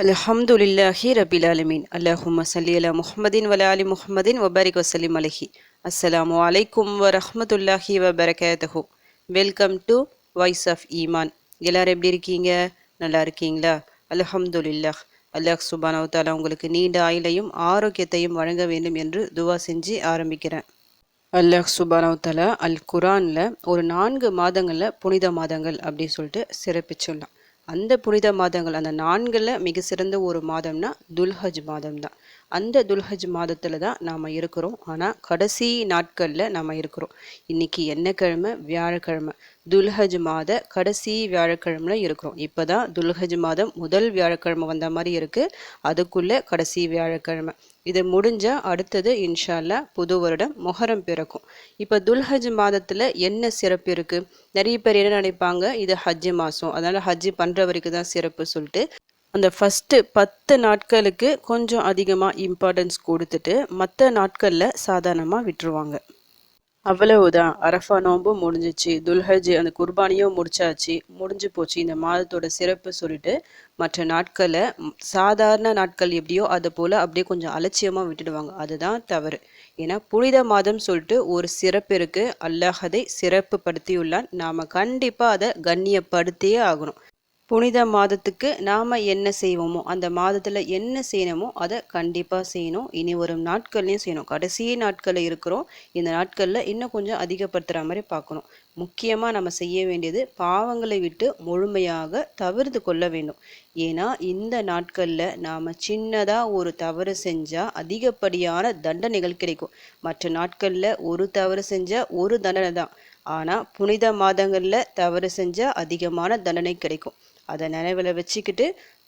அல்ஹம்துலில்லாஹி ரபில் ஆலமீன். அல்லாஹும்ம ஸல்லி அலா முஹம்மதின் வ அலா ஆலி முஹம்மதின் வபாரிக் வசல்லிம் அலைஹி. அஸ்ஸலாமு அலைக்கும் வரஹ்மத்துல்லாஹி வபரகாத்துஹு. வெல்கம் டு வாய்ஸ் ஆஃப் ஈமான். எல்லாரும் எப்படி இருக்கீங்க? நல்லா இருக்கீங்களா? அல்ஹம்துலில்லாஹ். அல்லாஹ் சுப்ஹானஹு வ தஆலா உங்களுக்கு நீண்ட ஆயுளையும் ஆரோக்கியத்தையும் வழங்க வேண்டும் என்று துவா செஞ்சு ஆரம்பிக்கிறேன். அல்லாஹ் சுப்ஹானஹு வ தஆலா அல் குர்ஆனில் ஒரு 4 மாதங்களில் புனித மாதங்கள் அப்படின்னு சொல்லிட்டு சிறப்பிச்சுள்ளான். அந்த புனித மாதங்கள் அந்த 4ல் மிக சிறந்த ஒரு மாதம்னா துல்ஹஜ் மாதம் தான். அந்த துல்ஹஜ் மாதத்தில் தான் நாம் இருக்கிறோம். ஆனால் கடைசி நாட்களில் நாம் இருக்கிறோம். இன்றைக்கி என்ன கிழமை? வியாழக்கிழமை. துல்ஹஜ் மாத கடைசி வியாழக்கிழமையில் இருக்கிறோம். இப்போ தான் துல்ஹஜ் மாதம் முதல் வியாழக்கிழமை வந்த மாதிரி இருக்குது. அதுக்குள்ளே கடைசி வியாழக்கிழமை. இது முடிஞ்சால் அடுத்தது இன்ஷா அல்லாஹ் புது வருடம் மொஹரம் பிறக்கும். இப்போ துல்ஹஜ் மாதத்தில் என்ன சிறப்பு இருக்குது? நிறைய பேர் என்ன நினைப்பாங்க, இது ஹஜ்ஜு மாதம், அதனால் ஹஜ்ஜு பண்ணுறவருக்கு தான் சிறப்பு சொல்லிட்டு அந்த ஃபஸ்ட்டு 10 நாட்களுக்கு கொஞ்சம் அதிகமாக இம்பார்ட்டன்ஸ் கொடுத்துட்டு மற்ற நாட்களில் சாதாரணமாக விட்டுருவாங்க. அவ்வளவுதான். அரஃபா நோன்பும் முடிஞ்சிச்சு, துல்ஹஜ் அந்த குர்பானியும் முடிச்சாச்சு, முடிஞ்சு போச்சு இந்த மாதத்தோட சிறப்பு சொல்லிட்டு மற்ற நாட்களை சாதாரண நாட்கள் எப்படியோ அதை போல் அப்படியே கொஞ்சம் அலட்சியமாக விட்டுடுவாங்க. அதுதான் தவறு. ஏன்னா புனித மாதம் சொல்லிட்டு ஒரு சிறப்பு இருக்குது. அல்லாஹ் அதை சிறப்பு படுத்தியுள்ளான். நாம் கண்டிப்பாக அதை கண்ணியப்படுத்தியே ஆகணும். புனித மாதத்துக்கு நாம் என்ன செய்வோமோ அந்த மாதத்தில் என்ன செய்யணுமோ அதை கண்டிப்பாக செய்யணும். இனி வரும் நாட்கள்லையும் செய்யணும். கடைசி நாட்களில் இருக்கிறோம். இந்த நாட்களில் இன்னும் கொஞ்சம் அதிகப்படுத்துகிற மாதிரி பார்க்கணும். முக்கியமாக நம்ம செய்ய வேண்டியது பாவங்களை விட்டு முழுமையாக தவிர்த்து கொள்ள வேண்டும். ஏன்னா இந்த நாட்களில் நாம் சின்னதாக ஒரு தவறு செஞ்சால் அதிகப்படியான தண்டனைகள் கிடைக்கும். மற்ற நாட்களில் ஒரு தவறு செஞ்சால் ஒரு தண்டனை தான். ஆனால் புனித மாதங்களில் தவறு செஞ்சால் அதிகமான தண்டனை கிடைக்கும். அதை நினைவில் வச்சுக்கிட்டு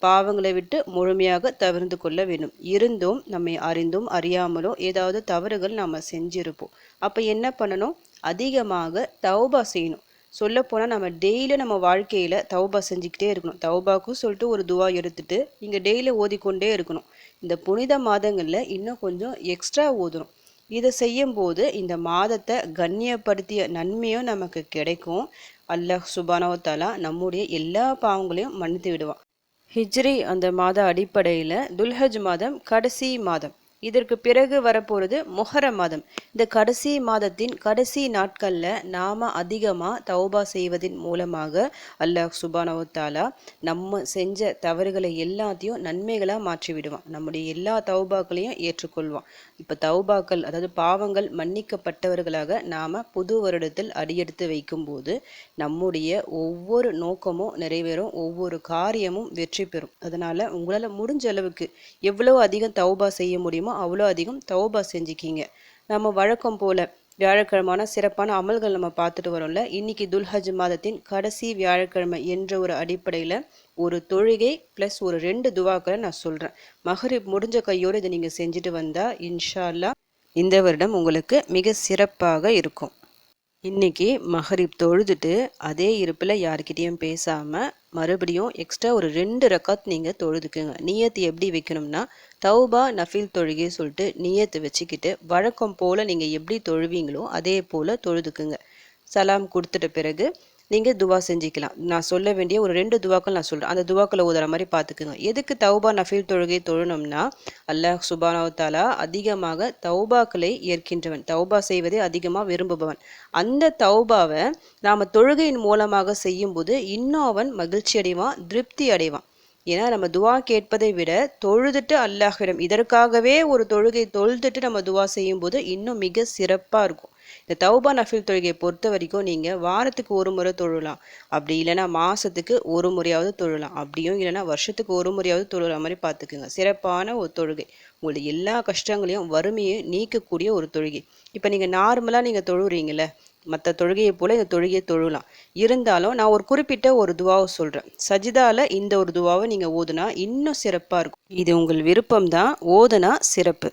பாவங்களை விட்டு முழுமையாக தவிர்த்து கொள்ள வேண்டும். இருந்தும் நம்மை அறிந்தும் அறியாமலோ ஏதாவது தவறுகள் நாம் செஞ்சிருப்போம். அப்போ என்ன பண்ணணும்? அதிகமாக தௌபா செய்யணும். சொல்லப்போனால் நம்ம டெய்லியும் நம்ம வாழ்க்கையில் தௌபா செஞ்சுக்கிட்டே இருக்கணும். தௌபாக்கும் சொல்லிட்டு ஒரு துவா எடுத்துட்டு இங்கே டெய்லி ஓதிக்கொண்டே இருக்கணும். இந்த புனித மாதங்களில் இன்னும் கொஞ்சம் எக்ஸ்ட்ரா ஓதணும். இதை செய்யும்போது இந்த மாதத்தை கண்ணியப்படுத்திய நன்மையும் நமக்கு கிடைக்கும். அல்லாஹ் சுப்ஹானஹு வ தஆலா நம்முடைய எல்லா பாவங்களையும் மன்னித்து விடுவான். ஹிஜ்ரி அந்த மாத அடிப்படையில் துல்ஹஜ் மாதம் கடைசி மாதம். இதற்கு பிறகு வரப்போகிறது மொஹரம் மாதம். இந்த கடைசி மாதத்தின் கடைசி நாட்களில் நாம் அதிகமாக தௌபா செய்வதன் மூலமாக அல்லாஹ் சுப்ஹானஹு வ தஆலா நம்ம செஞ்ச தவறுகளை எல்லாத்தையும் நன்மைகளாக மாற்றி விடுவான். நம்முடைய எல்லா தௌபாக்களையும் ஏற்றுக்கொள்வான். இப்போ தௌபாக்கள் அதாவது பாவங்கள் மன்னிக்கப்பட்டவர்களாக நாம் புது வருடத்தில் அடியெடுத்து வைக்கும்போது நம்முடைய ஒவ்வொரு நோக்கமும் நிறைவேறும், ஒவ்வொரு காரியமும் வெற்றி பெறும். அதனால் உங்களால் முடிஞ்ச அளவுக்கு எவ்வளோ அதிகம் தௌபா செய்ய முடியுமோ அவ்வளோ அதிகம் தௌபா செஞ்சுக்கிங்க. நம்ம வழக்கம் போல் வியாழக்கிழமான சிறப்பான அமல்கள் நம்ம பார்த்துட்டு வரோம்ல. இன்னைக்கு துல்ஹஜ் மாதத்தின் கடைசி வியாழக்கிழமை என்ற ஒரு அடிப்படையில் ஒரு தொழுகை ப்ளஸ் ஒரு 2 துவாக்களை நான் சொல்கிறேன். மஹ்ரிப் முடிஞ்ச கையோடு இதை நீங்கள் செஞ்சுட்டு வந்தால் இன்ஷா அல்லாஹ் இந்த வருடம் உங்களுக்கு மிக சிறப்பாக இருக்கும். இன்னைக்கு மஹ்ரிப் தொழுதுட்டு அதே இருப்பில் யார்கிட்டையும் பேசாமல் மறுபடியும் எக்ஸ்ட்ரா ஒரு 2 ரக்காத் நீங்கள் தொழுதுக்குங்க. நியத்து எப்படி வைக்கணும்னா தௌபா நஃபில் தொழுகை சொல்லிட்டு நியத்து வச்சுக்கிட்டு வழக்கம் போல் நீங்கள் எப்படி தொழுவீங்களோ அதே போல் தொழுதுக்குங்க. சலாம் கொடுத்துட்ட பிறகு நீங்கள் துவா செஞ்சுக்கலாம். நான் சொல்ல வேண்டிய ஒரு 2 துவாக்கள் நான் சொல்கிறேன். அந்த துவாக்களை ஓதுற மாதிரி பார்த்துக்குங்க. எதுக்கு தௌபா நஃபில் தொழுகை தொழணும்னா அல்லாஹ் சுப்ஹானஹு வ தஆலா அதிகமாக தௌபாக்களை ஏற்கின்றவன், தௌபா செய்வதை அதிகமாக விரும்புபவன். அந்த தௌபாவை நாம் தொழுகையின் மூலமாக செய்யும்போது இன்னும் அவன் மகிழ்ச்சி அடைவான், திருப்தி அடைவான். ஏன்னா நம்ம துவா கேட்பதை விட தொழுதுட்டு அல்லாஹ்விடம் இதற்காகவே ஒரு தொழுகை தொழுதுட்டு நம்ம துவா செய்யும்போது இன்னும் மிக சிறப்பாக இருக்கும். இந்த தௌபா நஃபில் தொழுகையை பொறுத்த வரைக்கும் நீங்கள் வாரத்துக்கு ஒரு முறை தொழலாம். அப்படி இல்லைன்னா மாதத்துக்கு ஒரு முறையாவது தொழலாம். அப்படியும் இல்லைன்னா வருஷத்துக்கு ஒரு முறையாவது தொழுற மாதிரி பார்த்துக்குங்க. சிறப்பான ஒரு தொழுகை. உங்களுடைய எல்லா கஷ்டங்களையும் வறுமையை நீக்கக்கூடிய ஒரு தொழுகை. இப்போ நீங்கள் நார்மலாக நீங்கள் தொழுறீங்களே மற்ற தொழுகையை போல் இந்த தொழுகையை தொழலாம். இருந்தாலும் நான் ஒரு குறிப்பிட்ட ஒரு துவாவை சொல்கிறேன். சஜிதாவில் இந்த ஒரு துவாவை நீங்கள் ஓதுனா இன்னும் சிறப்பாக இருக்கும். இது உங்கள் விருப்பம்தான், ஓதுனா சிறப்பு.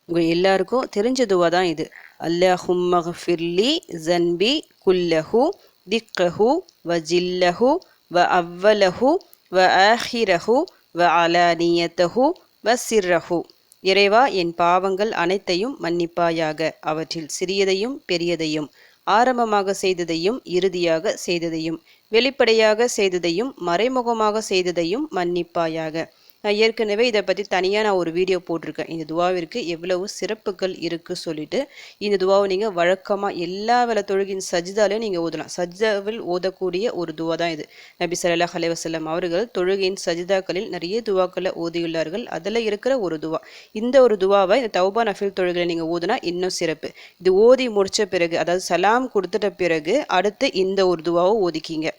உங்கள் எல்லாருக்கும் தெரிஞ்ச துவா தான் இது. அல்லாஹும்ம ஃபிர்லி ஜன்பி குல்லஹு திக்கஹு வ ஜில்லஹு வ அவ்வலஹு வ ஆஹிரஹு வ அலானியத்தஹு வ சிர்ரஹு. இறைவா, என் பாவங்கள் அனைத்தையும் மன்னிப்பாயாக. அவற்றில் சிறியதையும் பெரியதையும், ஆரம்பமாக செய்ததையும் இறுதியாக செய்ததையும், வெளிப்படையாக செய்ததையும் மறைமுகமாக செய்ததையும் மன்னிப்பாயாக. நான் ஏற்கனவே இதை பற்றி தனியாக நான் ஒரு வீடியோ போட்டிருக்கேன். இந்த துவாவிற்கு எவ்வளவு சிறப்புகள் இருக்குது சொல்லிட்டு. இந்த துவாவை நீங்கள் வழக்கமாக எல்லா வேளை தொழுகின் சஜிதாலையும் நீங்கள் ஓதலாம். சஜிதாவில் ஓதக்கூடிய ஒரு துவா தான் இது. நபி ஸல்லல்லாஹு அலைஹி வஸல்லம் அவர்கள் தொழுகையின் சஜிதாக்களில் நிறைய துவாக்களை ஓதியுள்ளார்கள். அதில் இருக்கிற ஒரு துவா. இந்த ஒரு துவாவை இந்த தௌபா நஃபில் தொழுகையில் நீங்கள் ஓதுனா இன்னும் சிறப்பு. இது ஓதி முடித்த பிறகு, அதாவது சலாம் கொடுத்துட்ட பிறகு அடுத்து இந்த ஒரு துவாவை ஓதிக்கிங்க.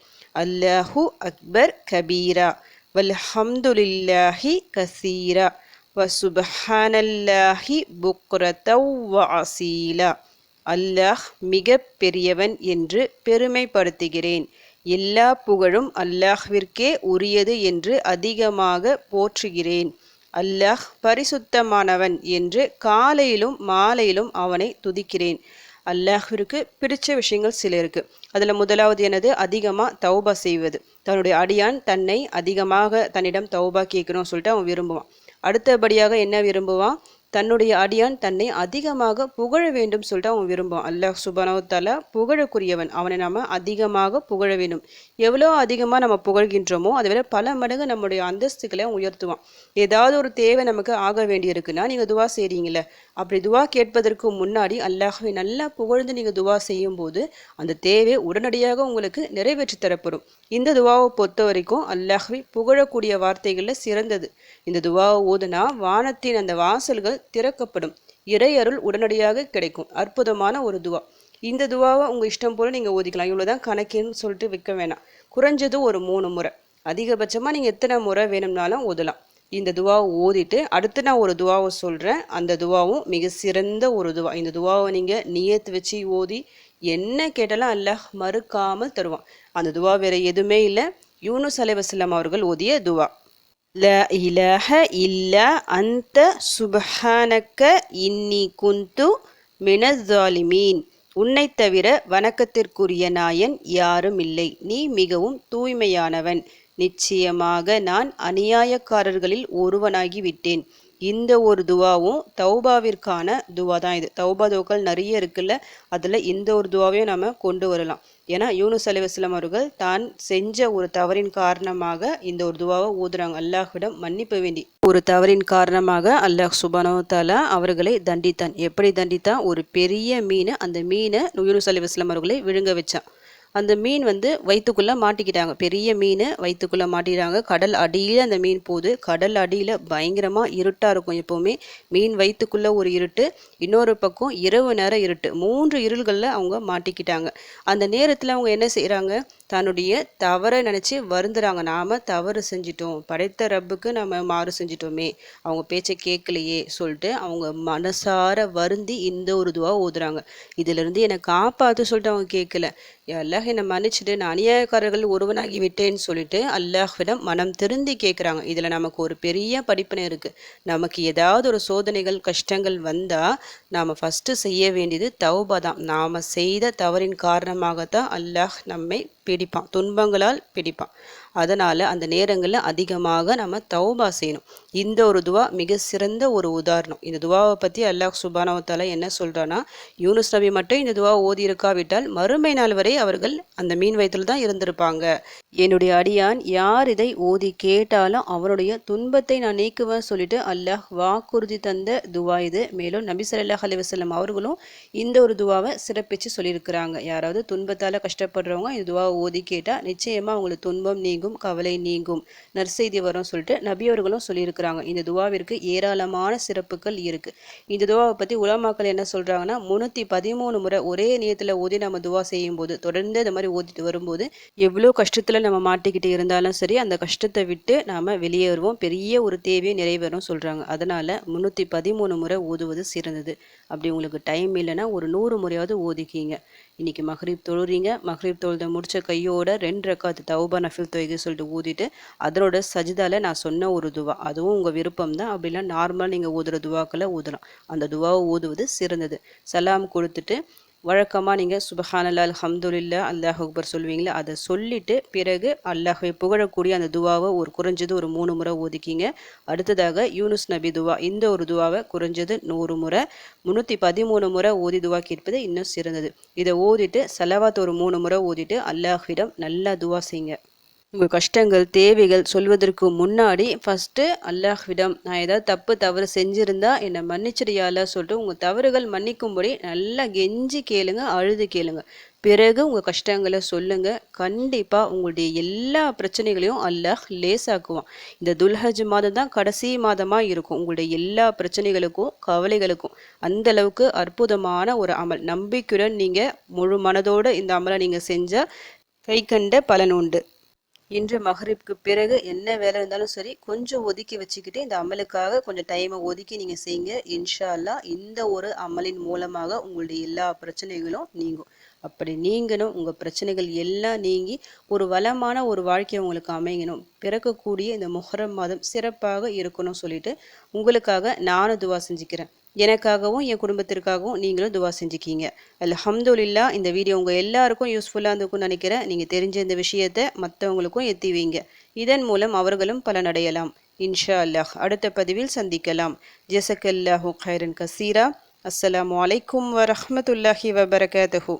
அல்லாஹு அக்பர் கபீரா வல்ஹம்துலில்லாஹி கசீரா வசுபஹானல்லாஹி புக்ரதவ் வஅசீலா. அல்லாஹ் மிக பெரியவன் என்று பெருமைப்படுத்துகிறேன். எல்லா புகழும் அல்லாஹ்விற்கே உரியது என்று அதிகமாக போற்றுகிறேன். அல்லாஹ் பரிசுத்தமானவன் என்று காலையிலும் மாலையிலும் அவனை துதிக்கிறேன். அல்லாஹ்விற்கு பிடிச்ச விஷயங்கள் சில இருக்கு. அதில் முதலாவது எனது அதிகமாக தௌபா செய்வது. தன்னுடைய அடியான் தன்னை அதிகமாக தன்னிடம் தௌபா கேட்கணும்னு சொல்லிட்டு அவன் விரும்புவான். அடுத்தபடியாக என்ன விரும்புவான்? தன்னுடைய அடியான் தன்னை அதிகமாக புகழ வேண்டும் சொல்லிட்டு அவன் விரும்புவான். அல்லாஹ் சுப்ஹானஹு வ தஆலா புகழக்கூடியவன். அவனை நம்ம அதிகமாக புகழ வேண்டும். எவ்வளோ அதிகமாக நம்ம புகழ்கின்றோமோ அதை விட பல மடங்கு நம்முடைய அந்தஸ்துக்களை அவன் உயர்த்துவான். ஏதாவது ஒரு தேவை நமக்கு ஆக வேண்டியிருக்குன்னா நீங்கள் துவா செய்கிறீங்களே, அப்படி துவா கேட்பதற்கு முன்னாடி அல்லாஹ்வை நல்லா புகழ்ந்து நீங்கள் துவா செய்யும் போது அந்த தேவை உடனடியாக உங்களுக்கு நிறைவேற்றி தரப்படும். இந்த துவாவை பொறுத்த வரைக்கும் அல்லாஹ்வை புகழக்கூடிய வார்த்தைகளில் சிறந்தது. இந்த துவாவை ஓதுனா வானத்தின் அந்த வாசல்கள் திறக்கப்படும். இறை அருள் உடனடியாக கிடைக்கும். அற்புதமான ஒரு துவா. இந்த துவாவை உங்கள் இஷ்டம் போல் நீங்கள் ஓதிக்கலாம். இவ்வளோதான் கணக்குன்னு சொல்லிட்டு வைக்க வேணாம். குறைஞ்சது ஒரு 3 முறை, அதிகபட்சமாக நீங்கள் எத்தனை முறை வேணும்னாலும் ஓதலாம். இந்த துவாவை ஓதிட்டு அடுத்து நான் ஒரு துவாவை சொல்கிறேன். அந்த துவாவும் மிக சிறந்த ஒரு துவா. இந்த துவாவை நீங்கள் நியத்து வச்சு ஓதி என்ன கேட்டாலும் அல்லாஹ் மறுக்காமல் தருவான். அந்த துவா வேறு எதுவுமே இல்லை, யூனுஸ் அலைஹிஸ்ஸலாம் அவர்கள் ஓதிய துவா. லா இலாஹ இல்லா அன்த சுப்ஹானக்க இன்னி குந்து மினஸ் ஸாலிமீன். உன்னைத் தவிர வணக்கத்திற்குரிய நாயன் யாரும் இல்லை, நீ மிகவும் தூய்மையானவன். நிச்சயமாக நான் அநியாயக்காரர்களில் ஒருவனாகி விட்டேன். இந்த ஒரு துவாவும் தௌபாவிற்கான துவா தான் இது. தௌபா துவாக்கள் நிறைய இருக்குல்ல, அதில் இந்த ஒரு துவாவையும் நம்ம கொண்டு வரலாம். ஏன்னா யூனுஸ் அலைஹிஸ்ஸலாம் அவர்கள் தான் செஞ்ச ஒரு தவறின் காரணமாக இந்த ஒரு துவாவை ஓதுறாங்க. அல்லாஹ்விடம் மன்னிப்பு வேண்டி. ஒரு தவறின் காரணமாக அல்லாஹ் சுப்ஹானஹு வ தஆலா அவர்களை தண்டித்தான். எப்படி தண்டித்தான்? ஒரு பெரிய மீனை, அந்த மீனை யூனுஸ் அலைஹிஸ்ஸலாம் அவர்களை விழுங்க வச்சான். அந்த மீன் வயிற்றுக்குள்ளே மாட்டிக்கிட்டாங்க. பெரிய மீன் வயிற்றுக்குள்ளே மாட்டிக்கிறாங்க. கடல் அடியில் அந்த மீன் போகுது. கடல் அடியில் பயங்கரமாக இருட்டாக இருக்கும். எப்போவுமே மீன் வயிற்றுக்குள்ளே ஒரு இருட்டு, இன்னொரு பக்கம் இரவு நேரம் இருட்டு. 3 இருள்களில் அவங்க மாட்டிக்கிட்டாங்க. அந்த நேரத்தில் அவங்க என்ன செய்கிறாங்க? தன்னுடைய தவறை நினச்சி வருந்துறாங்க. நாம் தவறு செஞ்சிட்டோம், படைத்த ரப்புக்கு நம்ம மாறு செஞ்சிட்டோமே, அவங்க பேச்சை கேட்கலையே சொல்லிட்டு அவங்க மனசார வருந்தி இந்த ஒரு துவா ஓதுறாங்க. இதிலிருந்து என்னை காப்பாற்று சொல்லிட்டு அவங்க கேட்கல. அல்லாஹ் என்னை மன்னிச்சுட்டு நான் அநியாயக்காரர்கள் ஒருவனாகி விட்டேன்னு சொல்லிட்டு அல்லாஹ்விடம் மனம் திருந்தி கேட்குறாங்க. இதில் நமக்கு ஒரு பெரிய படிப்பினை இருக்குது. நமக்கு ஏதாவது ஒரு சோதனைகள் கஷ்டங்கள் வந்தால் நாம் ஃபஸ்ட்டு செய்ய வேண்டியது தௌபா தான். நாம் செய்த தவறின் காரணமாகத்தான் அல்லாஹ் நம்மை பிடிப்பான், துன்பங்களால் பிடிப்பான். அதனால் அந்த நேரங்களில் அதிகமாக நம்ம தௌபா செய்யணும். இந்த ஒரு துவா மிக சிறந்த ஒரு உதாரணம். இந்த துவாவை பற்றி அல்லாஹ் சுப்ஹானஹு வ தஆலா என்ன சொல்கிறான்னா, யூனுஸ் நபி மட்டும் இந்த துவா ஓதி இருக்காவிட்டால் மறுமை நாள் வரை அவர்கள் அந்த மீன் வயிற்றில் தான் இருந்திருப்பாங்க. என்னுடைய அடியான் யார் இதை ஓதி கேட்டாலும் அவருடைய துன்பத்தை நான் நீக்குவேன் சொல்லிட்டு அல்லாஹ் வாக்குறுதி தந்த துவா இது. மேலும் நபி ஸல்லல்லாஹு அலைஹி வஸல்லம் அவர்களும் இந்த ஒரு துவாவை சிறப்பித்து சொல்லியிருக்கிறாங்க. யாராவது துன்பத்தால் கஷ்டப்படுறவங்க இந்த துவாவை ஓதி கேட்டால் நிச்சயமாக அவங்களுக்கு துன்பம் நீங்கும், கவலை நீங்கும், நற்செய்தி வரும் சொல்லிட்டு நபி அவர்களும் சொல்லியிருக்கிறாங்க. இந்த துவாவிற்கு ஏராளமான சிறப்புகள் இருக்கு. இந்த துவாவை பற்றி உலமாக்கள் என்ன சொல்றாங்கன்னா, 313 முறை ஒரே நியத்தில் ஓதி நம்ம துவா செய்யும் போது, தொடர்ந்து இந்த மாதிரி ஓதிட்டு வரும்போது எவ்வளோ கஷ்டத்தில் நம்ம மாட்டிக்கிட்டு இருந்தாலும் சரி அந்த கஷ்டத்தை விட்டு நாம் வெளியே வருவோம், பெரிய ஒரு தேவையை நிறைவேறும் சொல்கிறாங்க. அதனால் 313 முறை ஓதுவது சிறந்தது. அப்படி உங்களுக்கு டைம் இல்லைன்னா ஒரு 100 முறையாவது ஓதிக்கிங்க. இன்றைக்கி மஹ்ரிப் தொழுறீங்க, மஹ்ரிப் தொழுத முடித்த கையோட 2 ரக்காத் தௌபா நஃபில் தொழுகை சொல்லிட்டு ஊதிட்டு அதனோட சஜிதால நான் சொன்ன ஒரு துவா, அதுவும் உங்கள் விருப்பம் தான். அப்படிலாம் நார்மலாக நீங்கள் ஊதுற துவாக்களை ஊதலாம். அந்த துவாவை ஊதுவது சிறந்தது. சலாம் கொடுத்துட்டு வழக்கமாக நீங்கள் சுப்ஹானல்லாஹ், அல்ஹம்துலில்லாஹ், அல்லாஹ் அக்பர் சொல்லுவீங்களா, அதை சொல்லிவிட்டு பிறகு அல்லாஹை புகழக்கூடிய அந்த துவாவை குறைஞ்சது ஒரு 3 முறை ஓதிக்கிங்க. அடுத்ததாக யூனுஸ் நபி துவா, இந்த ஒரு துவாவை குறைஞ்சது 100 முறை, 313 முறை ஓதி துவா கேட்பது இன்னும் சிறந்தது. இதை ஓதிட்டு சலவாத் ஒரு 3 முறை ஓதிட்டு அல்லாஹ்விடம் நல்லா துவா செய்யுங்க. உங்கள் கஷ்டங்கள் தேவைகள் சொல்வதற்கு முன்னாடி ஃபஸ்ட்டு அல்லாஹ்விடம் நான் ஏதாவது தப்பு தவறு செஞ்சுருந்தா என்னை மன்னிச்சிடியால சொல்லிட்டு உங்கள் தவறுகள் மன்னிக்கும்படி நல்லா கெஞ்சி கேளுங்க, அழுது கேளுங்க. பிறகு உங்கள் கஷ்டங்களை சொல்லுங்க. கண்டிப்பாக உங்களுடைய எல்லா பிரச்சனைகளையும் அல்லாஹ் லேசாக்குவான். இந்த துல்ஹஜ் மாதம் தான் கடைசி மாதமாக இருக்கும் உங்களுடைய எல்லா பிரச்சனைகளுக்கும் கவலைகளுக்கும். அந்த அளவுக்கு அற்புதமான ஒரு அமல். நம்பிக்கையுடன் நீங்கள் முழு மனதோடு இந்த அமலை நீங்கள் செஞ்சால் கை கண்ட பலன் உண்டு. இன்று மகரிப்க்கு பிறகு என்ன வேலை இருந்தாலும் சரி கொஞ்சம் ஒதுக்கி வச்சுக்கிட்டு இந்த அமலுக்காக கொஞ்சம் டைமை ஒதுக்கி நீங்கள் செய்யுங்க. இன்ஷா அல்லாஹ் இந்த ஒரு அமலின் மூலமாக உங்களுடைய எல்லா பிரச்சனைகளும் நீங்கும். அப்படி நீங்கணும் உங்கள் பிரச்சனைகள் எல்லாம் நீங்கி ஒரு வளமான ஒரு வாழ்க்கையை உங்களுக்கு அமையணும். பிறக்கக்கூடிய இந்த முஹர்ரம் மாதம் சிறப்பாக இருக்கணும்னு சொல்லிட்டு உங்களுக்காக நானும் துவா செஞ்சுக்கிறேன். எனக்காகவும் என் குடும்பத்திற்காகவும் நீங்களும் துவா செஞ்சுக்கிங்க. அல்ஹம்துலில்லாஹ். இந்த வீடியோ உங்கள் எல்லாருக்கும் யூஸ்ஃபுல்லாக இருந்திருக்கும்னு நினைக்கிறேன். நீங்கள் தெரிஞ்ச இந்த விஷயத்தை மற்றவங்களுக்கும் எத்தி வைங்க. இதன் மூலம் அவர்களும் பலனடையலாம். இன்ஷா அல்லாஹ். அடுத்த பதிவில் சந்திக்கலாம். ஜஸக்கல்லாஹு கைரன் கசீரா. அஸ்ஸலாமு அலைக்கும் வரஹ்மத்துல்லாஹி வபரகாத்துஹு.